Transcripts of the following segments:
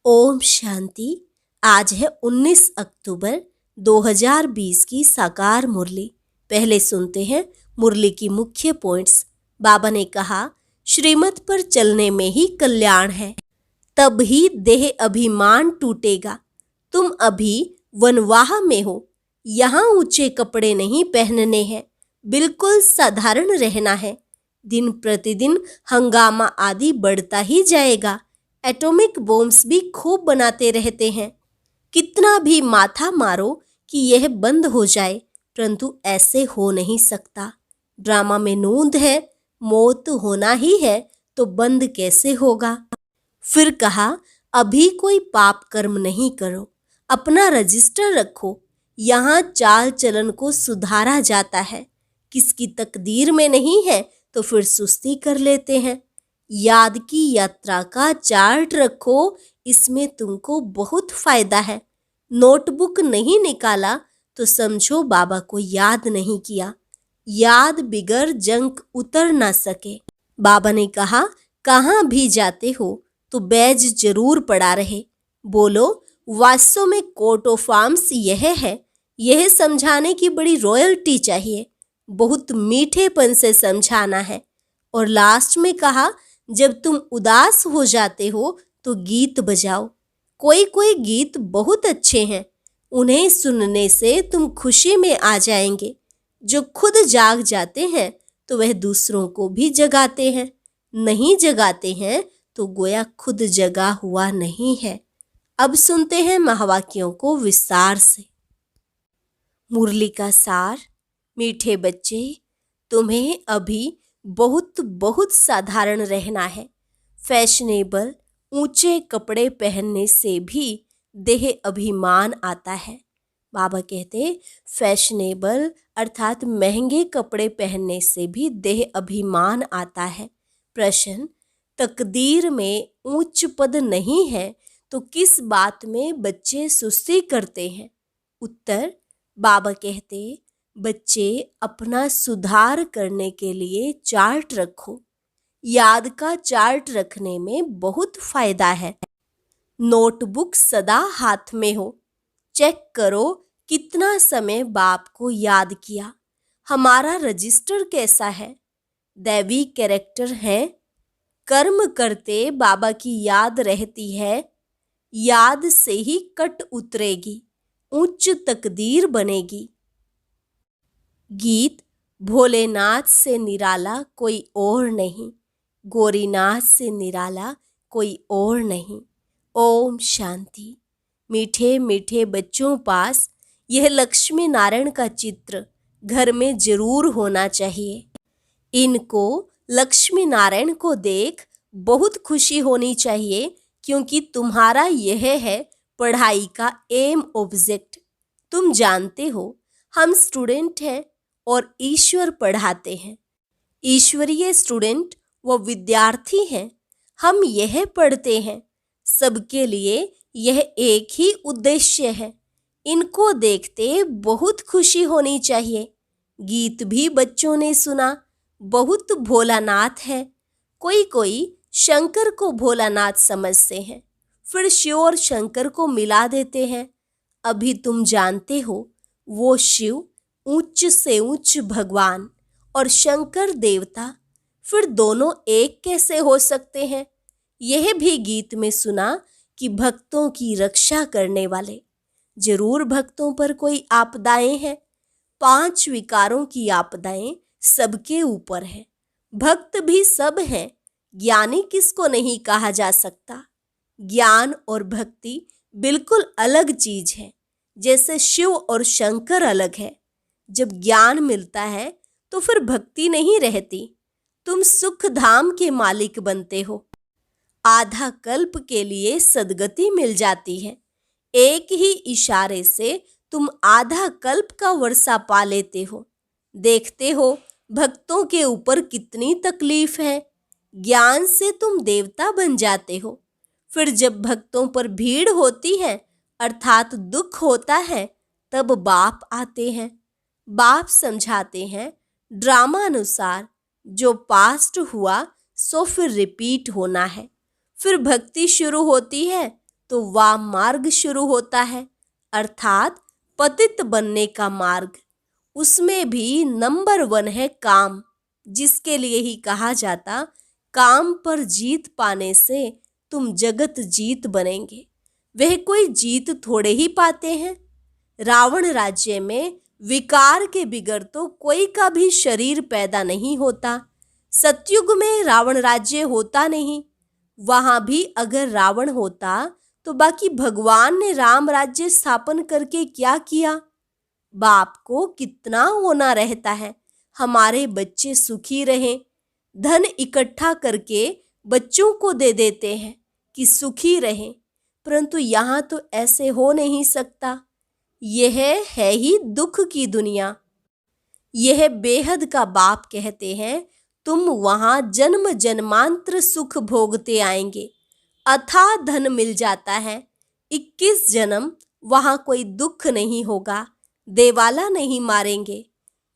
ओम शांति। आज है 19 अक्टूबर 2020 की साकार मुरली। पहले सुनते हैं मुरली की मुख्य पॉइंट्स। बाबा ने कहा, श्रीमत पर चलने में ही कल्याण है, तब ही देह अभिमान टूटेगा। तुम अभी वनवाह में हो, यहाँ ऊंचे कपड़े नहीं पहनने हैं, बिल्कुल साधारण रहना है। दिन प्रतिदिन हंगामा आदि बढ़ता ही जाएगा। एटॉमिक बॉम्ब्स भी खूब बनाते रहते हैं। कितना भी माथा मारो कि यह बंद हो जाए, परंतु ऐसे हो नहीं सकता। ड्रामा में नूंद है, मौत होना ही है, तो बंद कैसे होगा। फिर कहा, अभी कोई पाप कर्म नहीं करो, अपना रजिस्टर रखो। यहाँ चाल चलन को सुधारा जाता है। किसकी तकदीर में नहीं है तो फिर सुस्ती कर लेते हैं। याद की यात्रा का चार्ट रखो, इसमें तुमको बहुत फायदा है। नोटबुक नहीं निकाला तो समझो बाबा को याद नहीं किया। याद बिगर जंक उतर ना सके। बाबा ने कहा, कहाँ भी जाते हो तो बैज जरूर पड़ा रहे। बोलो, वास्तव में कोट ऑफ आर्म्स यह है। यह समझाने की बड़ी रॉयल्टी चाहिए, बहुत मीठेपन से समझाना है। और लास्ट में कहा, जब तुम उदास हो जाते हो तो गीत बजाओ। कोई कोई गीत बहुत अच्छे हैं, उन्हें सुनने से तुम खुशी में आ जाएंगे। जो खुद जाग जाते हैं तो वह दूसरों को भी जगाते हैं। नहीं जगाते हैं तो गोया खुद जगा हुआ नहीं है। अब सुनते हैं महावाक्यों को विस्तार से। मुरली का सार। मीठे बच्चे, तुम्हें अभी बहुत बहुत साधारण रहना है। फैशनेबल ऊंचे कपड़े पहनने से भी देह अभिमान आता है। बाबा कहते, फैशनेबल अर्थात महंगे कपड़े पहनने से भी देह अभिमान आता है। प्रश्न, तकदीर में उच्च पद नहीं है तो किस बात में बच्चे सुस्ती करते हैं। उत्तर, बाबा कहते, बच्चे अपना सुधार करने के लिए चार्ट रखो। याद का चार्ट रखने में बहुत फायदा है। नोटबुक सदा हाथ में हो। चेक करो कितना समय बाप को याद किया। हमारा रजिस्टर कैसा है। दैवी कैरेक्टर है। कर्म करते बाबा की याद रहती है। याद से ही कट उतरेगी, उच्च तकदीर बनेगी। गीत, भोलेनाथ से निराला कोई और नहीं, गौरीनाथ से निराला कोई और नहीं। ओम शांति। मीठे मीठे बच्चों पास यह लक्ष्मी नारायण का चित्र घर में जरूर होना चाहिए। इनको लक्ष्मी नारायण को देख बहुत खुशी होनी चाहिए, क्योंकि तुम्हारा यह है पढ़ाई का एम ऑब्जेक्ट। तुम जानते हो, हम स्टूडेंट हैं और ईश्वर पढ़ाते हैं। ईश्वरीय स्टूडेंट व विद्यार्थी हैं। हम यह पढ़ते हैं, सबके लिए यह एक ही उद्देश्य है। इनको देखते बहुत खुशी होनी चाहिए। गीत भी बच्चों ने सुना, बहुत भोलानाथ है। कोई कोई शंकर को भोलानाथ समझते हैं, फिर शिव और शंकर को मिला देते हैं। अभी तुम जानते हो, वो शिव उच्च से उच्च भगवान और शंकर देवता, फिर दोनों एक कैसे हो सकते हैं। यह भी गीत में सुना कि भक्तों की रक्षा करने वाले। जरूर भक्तों पर कोई आपदाएं हैं। 5 विकारों की आपदाएं सबके ऊपर है। भक्त भी सब हैं, ज्ञानी किसको नहीं कहा जा सकता। ज्ञान और भक्ति बिल्कुल अलग चीज है, जैसे शिव और शंकर अलग है। जब ज्ञान मिलता है तो फिर भक्ति नहीं रहती। तुम सुख धाम के मालिक बनते हो। आधा कल्प के लिए सदगति मिल जाती है। एक ही इशारे से तुम आधा कल्प का वर्षा पा लेते हो। देखते हो भक्तों के ऊपर कितनी तकलीफ है। ज्ञान से तुम देवता बन जाते हो। फिर जब भक्तों पर भीड़ होती है अर्थात दुख होता है, तब बाप आते हैं। बाप समझाते हैं, ड्रामा अनुसार जो पास्ट हुआ सो फिर रिपीट होना है। फिर भक्ति शुरू होती है तो वह मार्ग शुरू होता है, अर्थात पतित बनने का मार्ग। उसमें भी नंबर 1 है काम, जिसके लिए ही कहा जाता काम पर जीत पाने से तुम जगत जीत बनेंगे। वह कोई जीत थोड़े ही पाते हैं। रावण राज्य में विकार के बिगर तो कोई का भी शरीर पैदा नहीं होता। सतयुग में रावण राज्य होता नहीं। वहां भी अगर रावण होता तो बाकी भगवान ने राम राज्य स्थापन करके क्या किया? बाप को कितना होना रहता है हमारे बच्चे सुखी रहें। धन इकट्ठा करके बच्चों को दे देते हैं कि सुखी रहें, परंतु यहाँ तो ऐसे हो नहीं सकता। यह है ही दुख की दुनिया। यह बेहद का बाप कहते हैं, तुम वहां जन्म जन्मांतर सुख भोगते आएंगे। अथाह धन मिल जाता है, 21 जन्म वहां कोई दुख नहीं होगा, देवाला नहीं मारेंगे।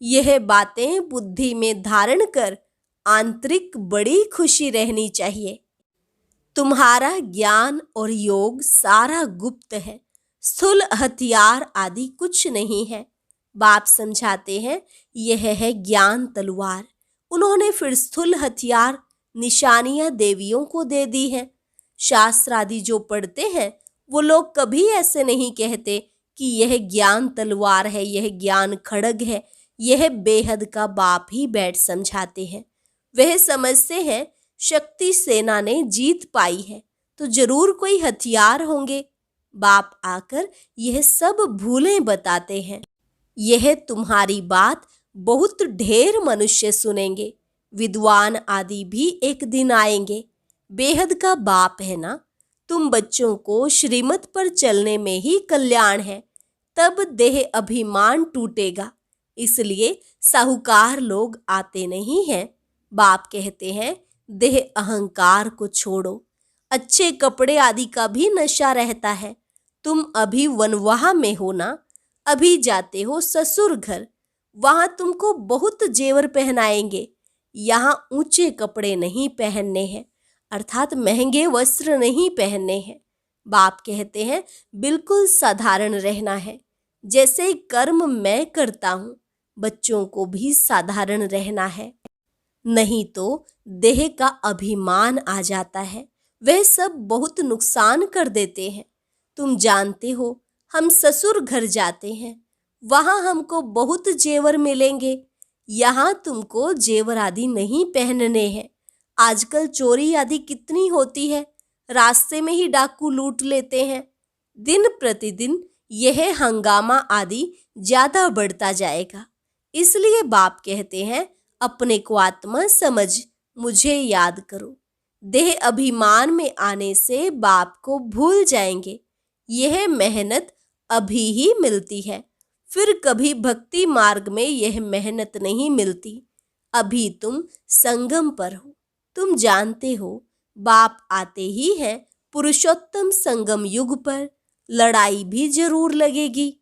यह बातें बुद्धि में धारण कर आंतरिक बड़ी खुशी रहनी चाहिए। तुम्हारा ज्ञान और योग सारा गुप्त है, स्थूल हथियार आदि कुछ नहीं है। बाप समझाते हैं, यह है ज्ञान तलवार। उन्होंने फिर स्थूल हथियार निशानियां देवियों को दे दी हैं। शास्त्र आदि जो पढ़ते हैं वो लोग कभी ऐसे नहीं कहते कि यह ज्ञान तलवार है, यह ज्ञान खड़ग है। यह बेहद का बाप ही बैठ समझाते हैं। वह समझते हैं शक्ति सेना ने जीत पाई है तो जरूर कोई हथियार होंगे। बाप आकर यह सब भूलें बताते हैं। यह तुम्हारी बात बहुत ढेर मनुष्य सुनेंगे, विद्वान आदि भी एक दिन आएंगे। बेहद का बाप है ना, तुम बच्चों को श्रीमत पर चलने में ही कल्याण है, तब देह अभिमान टूटेगा। इसलिए साहूकार लोग आते नहीं हैं। बाप कहते हैं, देह अहंकार को छोड़ो। अच्छे कपड़े आदि का भी नशा रहता है। तुम अभी वनवाह में हो ना, अभी जाते हो ससुर घर, वहां तुमको बहुत जेवर पहनाएंगे। यहाँ ऊंचे कपड़े नहीं पहनने हैं, अर्थात महंगे वस्त्र नहीं पहनने हैं। बाप कहते हैं, बिल्कुल साधारण रहना है। जैसे कर्म मैं करता हूँ, बच्चों को भी साधारण रहना है, नहीं तो देह का अभिमान आ जाता है। वह सब बहुत नुकसान कर देते हैं। तुम जानते हो, हम ससुर घर जाते हैं, वहां हमको बहुत जेवर मिलेंगे। यहाँ तुमको जेवर आदि नहीं पहनने हैं। आजकल चोरी आदि कितनी होती है, रास्ते में ही डाकू लूट लेते हैं। दिन प्रतिदिन यह हंगामा आदि ज्यादा बढ़ता जाएगा। इसलिए बाप कहते हैं, अपने को आत्मा समझ मुझे याद करो। देह अभिमान में आने से बाप को भूल जाएंगे। यह मेहनत अभी ही मिलती है, फिर कभी भक्ति मार्ग में यह मेहनत नहीं मिलती। अभी तुम संगम पर हो। तुम जानते हो, बाप आते ही हैं पुरुषोत्तम संगम युग पर। लड़ाई भी जरूर लगेगी।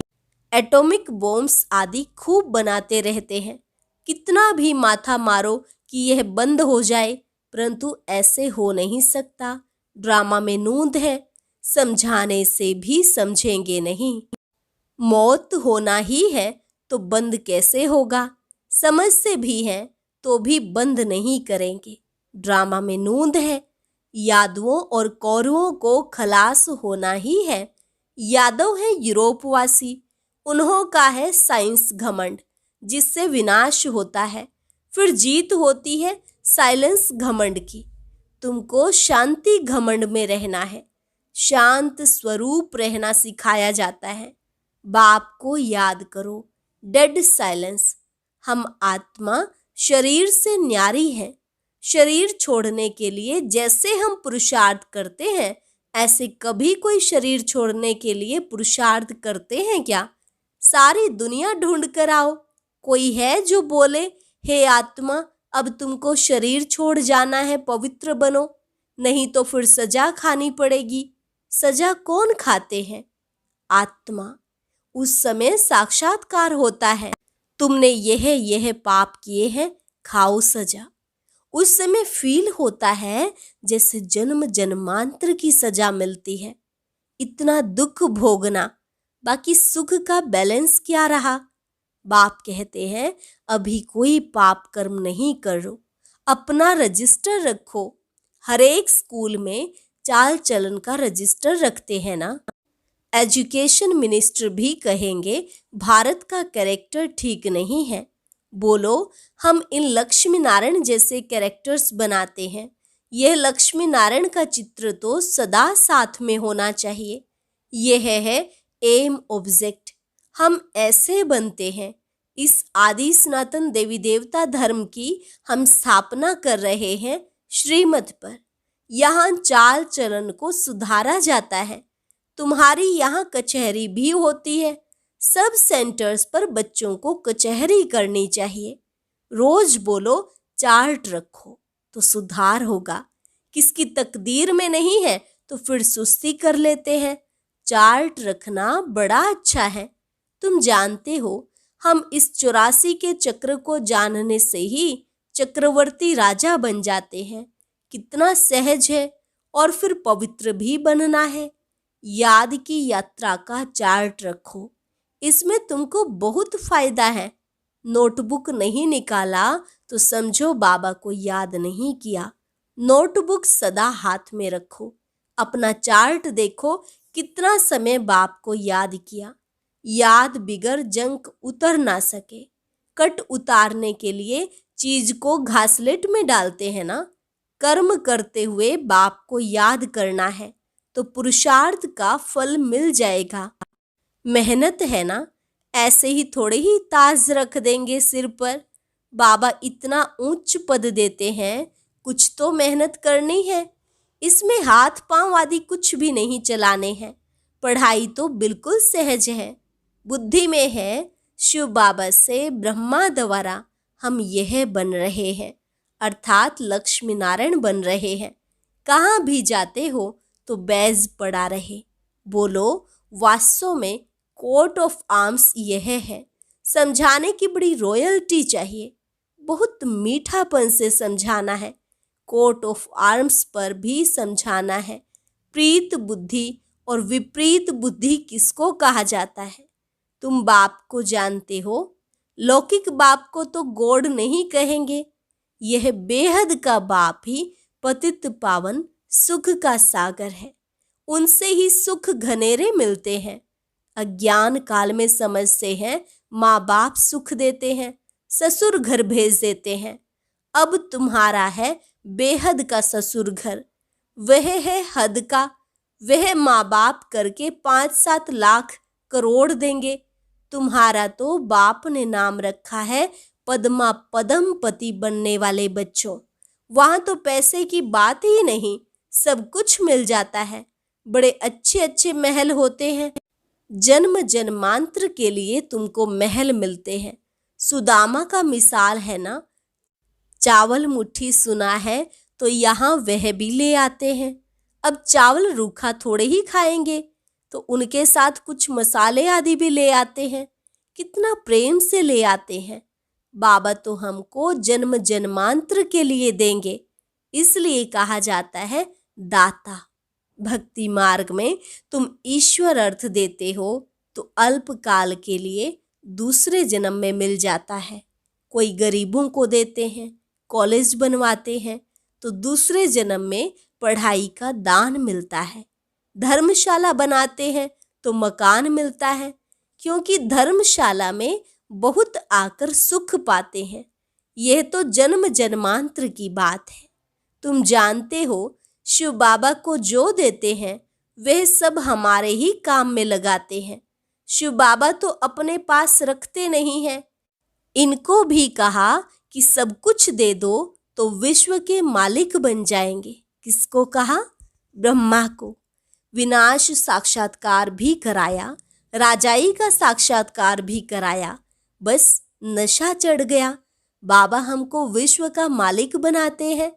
एटॉमिक बॉम्ब्स आदि खूब बनाते रहते हैं। कितना भी माथा मारो कि यह बंद हो जाए, परंतु ऐसे हो नहीं सकता। ड्रामा में नूंद है, समझाने से भी समझेंगे नहीं। मौत होना ही है तो बंद कैसे होगा? समझते भी हैं तो भी बंद नहीं करेंगे। ड्रामा में नूंद है। यादवों और कौरवों को खलास होना ही है। यादव है यूरोपवासी, उन्हों का है साइंस घमंड, जिससे विनाश होता है। फिर जीत होती है साइलेंस घमंड की। तुमको शांति घमंड में रहना है। शांत स्वरूप रहना सिखाया जाता है। बाप को याद करो, डेड साइलेंस। हम आत्मा शरीर से न्यारी है। शरीर छोड़ने के लिए जैसे हम पुरुषार्थ करते हैं, ऐसे कभी कोई शरीर छोड़ने के लिए पुरुषार्थ करते हैं क्या? सारी दुनिया ढूंढ कर आओ, कोई है जो बोले, हे आत्मा, अब तुमको शरीर छोड़ जाना है, पवित्र बनो, नहीं तो फिर सजा खानी पड़ेगी। सजा कौन खाते हैं? आत्मा। उस समय साक्षात्कार होता है, तुमने यह पाप किए हैं, खाओ सजा। उस समय फील होता है जैसे जन्म जन्मांतर की सजा मिलती है। इतना दुख भोगना, बाकी सुख का बैलेंस क्या रहा? बाप कहते हैं अभी कोई पाप कर्म नहीं करो, अपना रजिस्टर रखो। हर एक स्कूल में चाल चलन का रजिस्टर रखते हैं ना। एजुकेशन मिनिस्टर भी कहेंगे भारत का कैरेक्टर ठीक नहीं है। बोलो, हम इन लक्ष्मी नारायण जैसे कैरेक्टर्स बनाते हैं। यह लक्ष्मी नारायण का चित्र तो सदा साथ में होना चाहिए। यह है एम ऑब्जेक्ट। हम ऐसे बनते हैं। इस आदि सनातन देवी देवता धर्म की हम स्थापना कर रहे हैं श्रीमत पर। यहाँ चाल चलन को सुधारा जाता है। तुम्हारी यहाँ कचहरी भी होती है। सब सेंटर्स पर बच्चों को कचहरी करनी चाहिए। रोज बोलो चार्ट रखो तो सुधार होगा। किसकी तकदीर में नहीं है तो फिर सुस्ती कर लेते हैं। चार्ट रखना बड़ा अच्छा है। तुम जानते हो हम इस 84 के चक्र को जानने से ही चक्रवर्ती राजा बन जाते हैं। कितना सहज है। और फिर पवित्र भी बनना है। याद की यात्रा का चार्ट रखो, इसमें तुमको बहुत फायदा है। नोटबुक नहीं निकाला तो समझो बाबा को याद नहीं किया। नोटबुक सदा हाथ में रखो। अपना चार्ट देखो कितना समय बाप को याद किया। याद बिगर जंक उतर ना सके। कट उतारने के लिए चीज को घासलेट में डालते हैं ना। कर्म करते हुए बाप को याद करना है तो पुरुषार्थ का फल मिल जाएगा। मेहनत है ना, ऐसे ही थोड़े ही ताज रख देंगे सिर पर। बाबा इतना उच्च पद देते हैं, कुछ तो मेहनत करनी है। इसमें हाथ पांव आदि कुछ भी नहीं चलाने हैं। पढ़ाई तो बिल्कुल सहज है। बुद्धि में है शिव बाबा से ब्रह्मा द्वारा हम यह बन रहे हैं, अर्थात लक्ष्मी नारायण बन रहे हैं। कहाँ भी जाते हो तो बैज पड़ा रहे। बोलो, वास्तव में कोट ऑफ आर्म्स यह है। समझाने की बड़ी रॉयल्टी चाहिए। बहुत मीठापन से समझाना है। कोट ऑफ आर्म्स पर भी समझाना है। प्रीत बुद्धि और विपरीत बुद्धि किसको कहा जाता है? तुम बाप को जानते हो। लौकिक बाप को तो गॉड नहीं कहेंगे। यह बेहद का बाप ही पतित पावन सुख का सागर है। उनसे ही सुख घनेरे मिलते हैं। अज्ञान काल में समझते हैं माँ बाप सुख देते हैं, ससुर घर भेज देते हैं। अब तुम्हारा है बेहद का ससुर घर। वह है हद का। वह माँ बाप करके 5-7 लाख करोड़ देंगे। तुम्हारा तो बाप ने नाम रखा है पद्मा पद्मपति बनने वाले बच्चों। वहां तो पैसे की बात ही नहीं, सब कुछ मिल जाता है। बड़े अच्छे अच्छे महल होते हैं। जन्म जन्मांतर के लिए तुमको महल मिलते हैं। सुदामा का मिसाल है ना। चावल मुट्ठी सुना है तो यहाँ वह भी ले आते हैं। अब चावल रूखा थोड़े ही खाएंगे तो उनके साथ कुछ मसाले आदि भी ले आते हैं। कितना प्रेम से ले आते हैं। बाबा तो हमको जन्म जन्मांतर के लिए देंगे। इसलिए कहा जाता है दाता। भक्ति मार्ग में तुम ईश्वर अर्थ देते हो तो अल्प काल के लिए दूसरे जन्म में मिल जाता है। कोई गरीबों को देते हैं, कॉलेज बनवाते हैं तो दूसरे जन्म में पढ़ाई का दान मिलता है। धर्मशाला बनाते हैं तो मकान मिलता है, क्योंकि धर्मशाला में बहुत आकर सुख पाते हैं। यह तो जन्म जन्मांतर की बात है। तुम जानते हो शिव बाबा को जो देते हैं वह सब हमारे ही काम में लगाते हैं। शिव बाबा तो अपने पास रखते नहीं हैं। इनको भी कहा कि सब कुछ दे दो तो विश्व के मालिक बन जाएंगे। किसको कहा? ब्रह्मा को। विनाश साक्षात्कार भी कराया, राजाई का साक्षात्कार भी कराया। बस नशा चढ़ गया। बाबा हमको विश्व का मालिक बनाते हैं।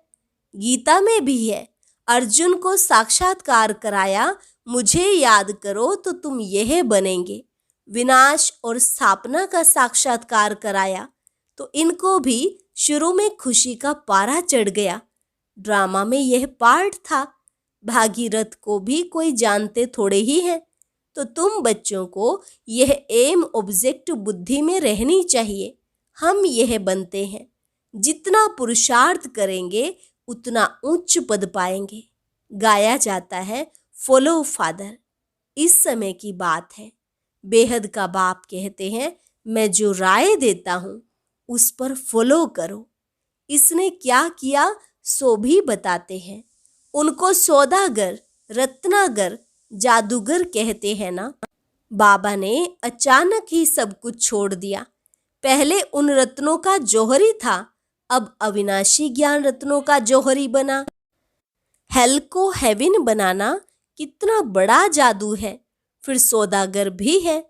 गीता में भी है, अर्जुन को साक्षात्कार कराया, मुझे याद करो तो तुम यह बनेंगे। विनाश और स्थापना का साक्षात्कार कराया तो इनको भी शुरू में खुशी का पारा चढ़ गया। ड्रामा में यह पार्ट था। भागीरथ को भी कोई जानते थोड़े ही है। तो तुम बच्चों को यह एम ऑब्जेक्ट बुद्धि में रहनी चाहिए। हम यह बनते हैं, जितना पुरुषार्थ करेंगे उतना उच्च पद पाएंगे। गाया जाता है फॉलो फादर। इस समय की बात है। बेहद का बाप कहते हैं, मैं जो राय देता हूं उस पर फॉलो करो। इसने क्या किया सो भी बताते हैं। उनको सौदागर, रत्नागर, जादूगर कहते हैं ना। बाबा ने अचानक ही सब कुछ छोड़ दिया। पहले उन रत्नों का जौहरी था, अब अविनाशी ज्ञान रत्नों का जौहरी बना। हेल को हेवन बनाना कितना बड़ा जादू है। फिर सौदागर भी है।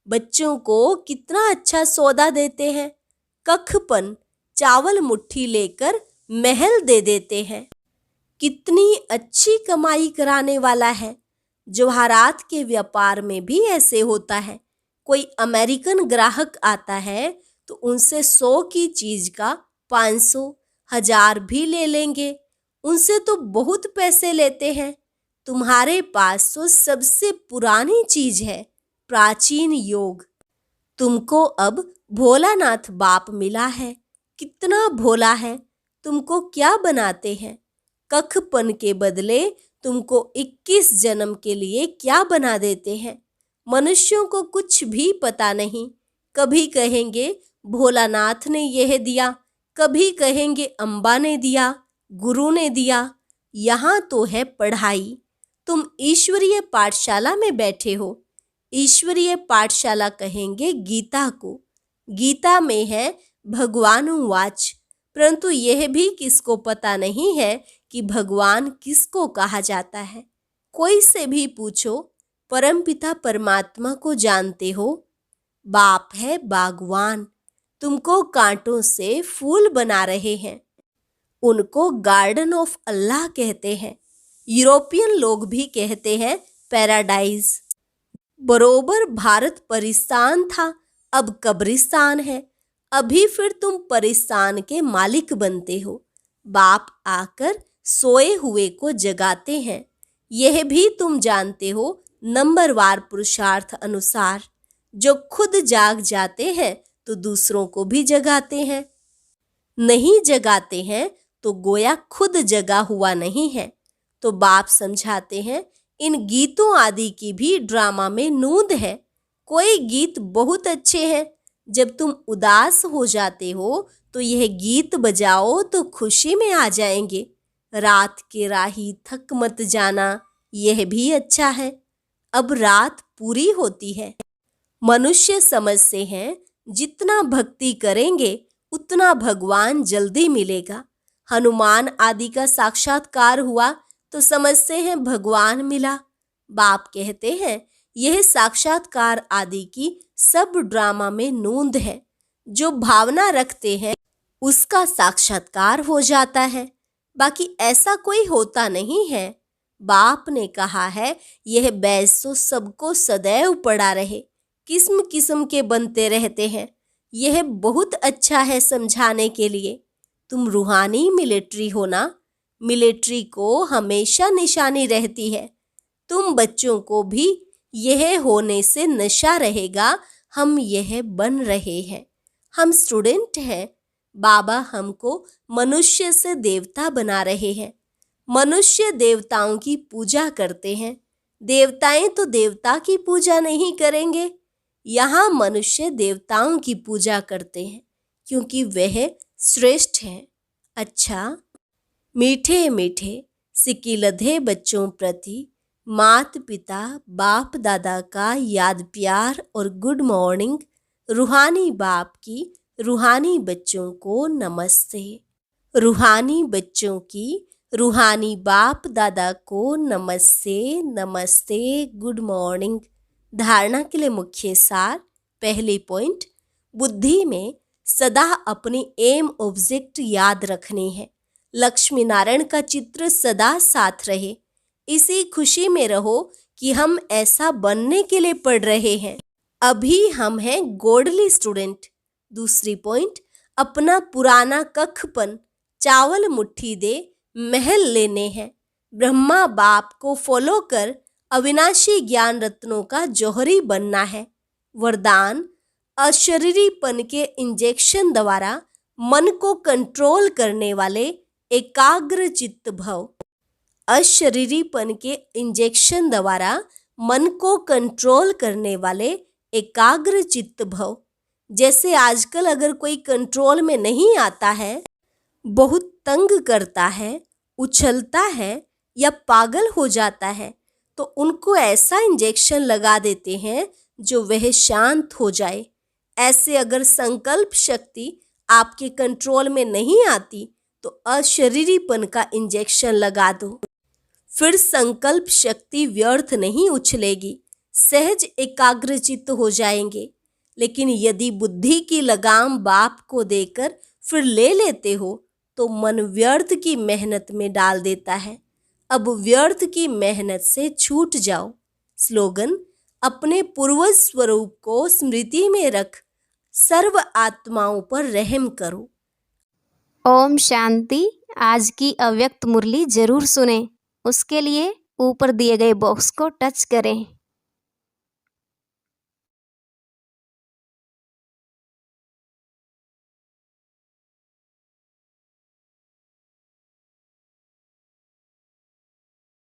बच्चों को कितना अच्छा सौदा देते हैं। कखपन चावल मुट्ठी लेकर महल दे देते हैं। कितनी अच्छी कमाई कराने वाला है। जवाहरात के व्यापार में भी ऐसे होता है। कोई अमेरिकन ग्राहक आता है तो उनसे 100 की चीज का 500, 1000 भी ले लेंगे। उनसे तो बहुत पैसे लेते हैं। तुम्हारे पास तो सबसे पुरानी चीज है, प्राचीन योग। तुमको अब भोलानाथ बाप मिला है। कितना भोला है। तुमको क्या बनाते हैं? कखपन के बदले तुमको 21 जन्म के लिए क्या बना देते हैं? मनुष्यों को कुछ भी पता नहीं। कभी कहेंगे भोलानाथ ने यह दिया, कभी कहेंगे अम्बा ने दिया, गुरु ने दिया। यहाँ तो है पढ़ाई। तुम ईश्वरीय पाठशाला में बैठे हो। ईश्वरीय पाठशाला कहेंगे गीता को। गीता में है भगवानुवाच। परंतु यह भी किसको पता नहीं है कि भगवान किसको कहा जाता है। कोई से भी पूछो, परमपिता परमात्मा को जानते हो? बाप है बागवान, तुमको कांटों से फूल बना रहे हैं। उनको गार्डन ऑफ अल्लाह कहते हैं। यूरोपियन लोग भी कहते हैं पैराडाइज। बरोबर भारत परिस्तान था, अब कब्रिस्तान है। अभी फिर तुम परिस्तान के मालिक बनते हो। बाप आकर सोए हुए को जगाते हैं। यह भी तुम जानते हो नंबरवार पुरुषार्थ अनुसार। जो खुद जाग जाते हैं तो दूसरों को भी जगाते हैं। नहीं जगाते हैं तो गोया खुद जगा हुआ नहीं है। तो बाप समझाते हैं, इन गीतों आदि की भी ड्रामा में नूंद है। कोई गीत बहुत अच्छे हैं। जब तुम उदास हो जाते हो तो यह गीत बजाओ तो खुशी में आ जाएंगे। रात के राही थक मत जाना, यह भी अच्छा है। अब रात पूरी होती है। मनुष्य समझते हैं जितना भक्ति करेंगे उतना भगवान जल्दी मिलेगा। हनुमान आदि का साक्षात्कार हुआ तो समझते हैं भगवान मिला। बाप कहते हैं यह साक्षात्कार आदि की सब ड्रामा में नूंद है। जो भावना रखते हैं उसका साक्षात्कार हो जाता है, बाकी ऐसा कोई होता नहीं है। बाप ने कहा है यह बैस तो सबको सदैव पड़ा रहे। किस्म किस्म के बनते रहते हैं। यह बहुत अच्छा है समझाने के लिए। तुम रूहानी मिलिट्री हो ना। मिलिट्री को हमेशा निशानी रहती है। तुम बच्चों को भी यह होने से नशा रहेगा। हम यह बन रहे हैं। हम स्टूडेंट हैं। बाबा हमको मनुष्य से देवता बना रहे हैं। मनुष्य देवताओं की पूजा करते हैं। देवताएं तो देवता की पूजा नहीं करेंगे। यहाँ मनुष्य देवताओं की पूजा करते हैं क्योंकि वह श्रेष्ठ हैं। अच्छा, मीठे मीठे सिकिलधे बच्चों प्रति मात पिता बाप दादा का याद प्यार और गुड मॉर्निंग। रूहानी बाप की रूहानी बच्चों को नमस्ते। रूहानी बच्चों की रूहानी बाप दादा को नमस्ते नमस्ते, गुड मॉर्निंग। धारणा के लिए मुख्य सार। पहली पॉइंट, बुद्धि में सदा अपनी एम ऑब्जेक्ट याद रखनी है। लक्ष्मी नारायण का चित्र सदा साथ रहे। इसी खुशी में रहो कि हम ऐसा बनने के लिए पढ़ रहे हैं। अभी हम हैं गॉडली स्टूडेंट। दूसरी पॉइंट, अपना पुराना कखपन चावल मुट्ठी दे महल लेने हैं। ब्रह्मा बाप को फॉलो कर अविनाशी ज्ञान रत्नों का जौहरी बनना है। वरदान, अशरीरीपन के इंजेक्शन द्वारा मन को कंट्रोल करने वाले एकाग्र चित्त भव। अशरीरीपन के इंजेक्शन द्वारा मन को कंट्रोल करने वाले एकाग्र चित्त भव। जैसे आजकल अगर कोई कंट्रोल में नहीं आता है, बहुत तंग करता है, उछलता है या पागल हो जाता है, तो उनको ऐसा इंजेक्शन लगा देते हैं जो वह शांत हो जाए। ऐसे अगर संकल्प शक्ति आपके कंट्रोल में नहीं आती तो अशरीरीपन का इंजेक्शन लगा दो। फिर संकल्प शक्ति व्यर्थ नहीं उछलेगी, सहज एकाग्रचित्त हो जाएंगे। लेकिन यदि बुद्धि की लगाम बाप को देकर फिर ले लेते हो तो मन व्यर्थ की मेहनत में डाल देता है। अब व्यर्थ की मेहनत से छूट जाओ। स्लोगन, अपने पूर्वज स्वरूप को स्मृति में रख सर्व आत्माओं पर रहम करो। ओम शांति। आज की अव्यक्त मुरली जरूर सुने। उसके लिए ऊपर दिए गए बॉक्स को टच करें।